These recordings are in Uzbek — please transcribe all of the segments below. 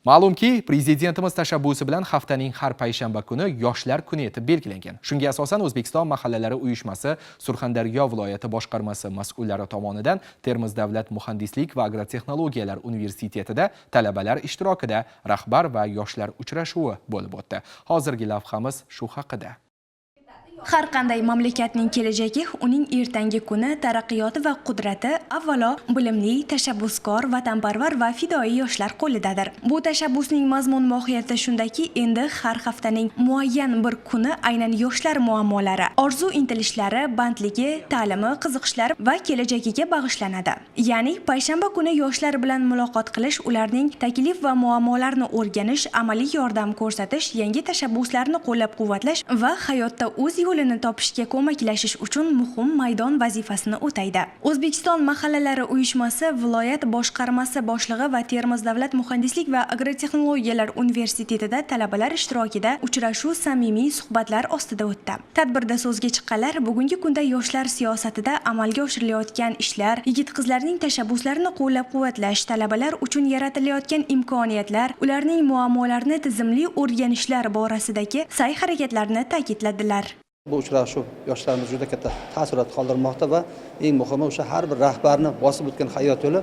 Ma'lumki, prezidentimiz tashabbusi bilan haftaning har payshanba kuni yoshlar kuni etib belgilangan. Shunga asosan O'zbekiston mahallalari uyushmasi Surxondaryo viloyati boshqarmasi mas'ullari tomonidan Termiz davlat muhandislik va agrotexnologiyalar universitetida talabalar ishtirokida rahbar va yoshlar uchrashuvi bo'lib o'tdi. Hozirgi lavhamiz shu haqida. Har qanday mamlakatning kelajagi, uning ertangi kuni taraqqiyoti va qudrati avvalo bilimli, tashabbuskor, vatanparvar va fidoyi yoshlar qo'lidadir. Bu tashabbusning mazmun mohiyati shundaki, endi har haftaning muayyan bir kuni aynan yoshlar muammolari, orzu-intilishlari, bandligi, ta'limi, qiziqishlari va kelajagiga bag'ishlanadi. Ya'ni payshanba kuni yoshlar bilan muloqot qilish, ularning taklif va muammolarini o'rganish, amaliy yordam ko'rsatish, yangi tashabbuslarni qo'llab-quvvatlash va hayotda o'z yo'lini topishga ko'maklashish uchun muhim maydon vazifasini o'taydi. O'zbekiston mahallalari uyushmasi viloyat boshqarmasi boshlig'i va Termiz davlat muhandislik va agrotexnologiyalar universitetida talabalar ishtirokida uchrashuv samimiy suhbatlar ostida o'tdi. Tadbirda so'zga chiqqanlar bugungi kunda yoshlar siyosatida amalga oshirilayotgan ishlar, yigit-qizlarning tashabbuslarini qo'llab-quvvatlash, talabalar uchun yaratilayotgan imkoniyatlar, ularning muammolarini tizimli o'rganishlar borasidagi sa'y-harakatlarni ta'kidladilar. Bu uchrashuv yoshlarimiz juda katta taassurot qoldirmoqda va eng muhimi o'sha har bir rahbarni bosib o'tgan hayot yo'li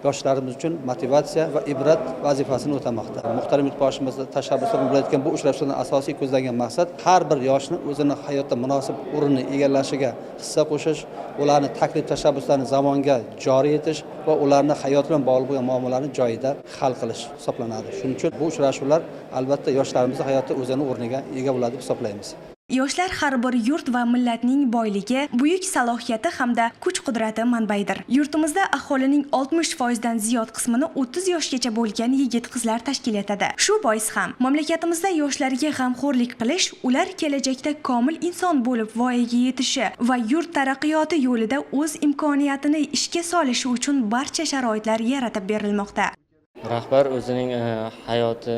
yoshlarimiz uchun motivatsiya va ibrat vazifasini o'tamoqda. Muhtaram yurtboshimizni tashabbuslarini bilayotgan bu uchrashuvdan asosiy ko'zlangan maqsad har bir yoshni o'zini hayotda munosib o'rinni egallashiga hissa qo'shish, ularni taklif tashabbuslarini zamonga joriy etish va ularni hayot bilan bog'liq bo'lgan muammolarni joyida hal qilish hisoblanadi. Shuning uchun bu uchrashuvlar albatta yoshlarimizni hayotda o'zini o'rniga ega bo'ladi deb hisoblaymiz. Yoshlar har bir yurt va millatning boyligi, buyuk salohiyati hamda kuch-qudrati manbaidir. Yurtimizda aholining 60% dan ziyod qismini 30 yoshgacha bo'lgan yigit-qizlar tashkil etadi. Shu bois ham mamlakatimizda yoshlarga g'amxo'rlik qilish, ular kelajakda komil inson bo'lib voyaga yetishi va yurt taraqqiyoti yo'lida o'z imkoniyatini ishga solishi uchun barcha sharoitlar yaratib berilmoqda. Rahbar o'zining hayoti,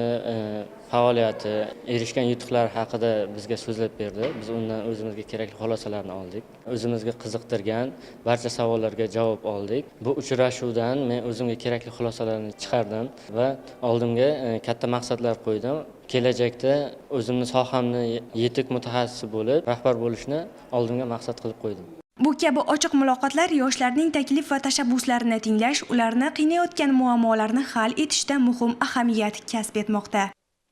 faoliyati, erishgan yutuqlar haqida bizga so'zlab berdi. Biz undan o'zimizga kerakli xulosalarni oldik. O'zimizga qiziqtirgan barcha savollarga javob oldik. Bu uchrashuvdan men o'zimga kerakli xulosalarni chiqardim va oldimga katta maqsadlar qo'ydim. Kelajakda o'zimni sohamni yetuk mutaxassis bo'lib, rahbar bo'lishni oldimga maqsad qilib qo'ydim. Bu kabi ochiq muloqotlar yoshlarning taklif va tashabbuslarini tinglash, ularni qiynayotgan muammolarni hal etishda muhim ahamiyat kasb etmoqda.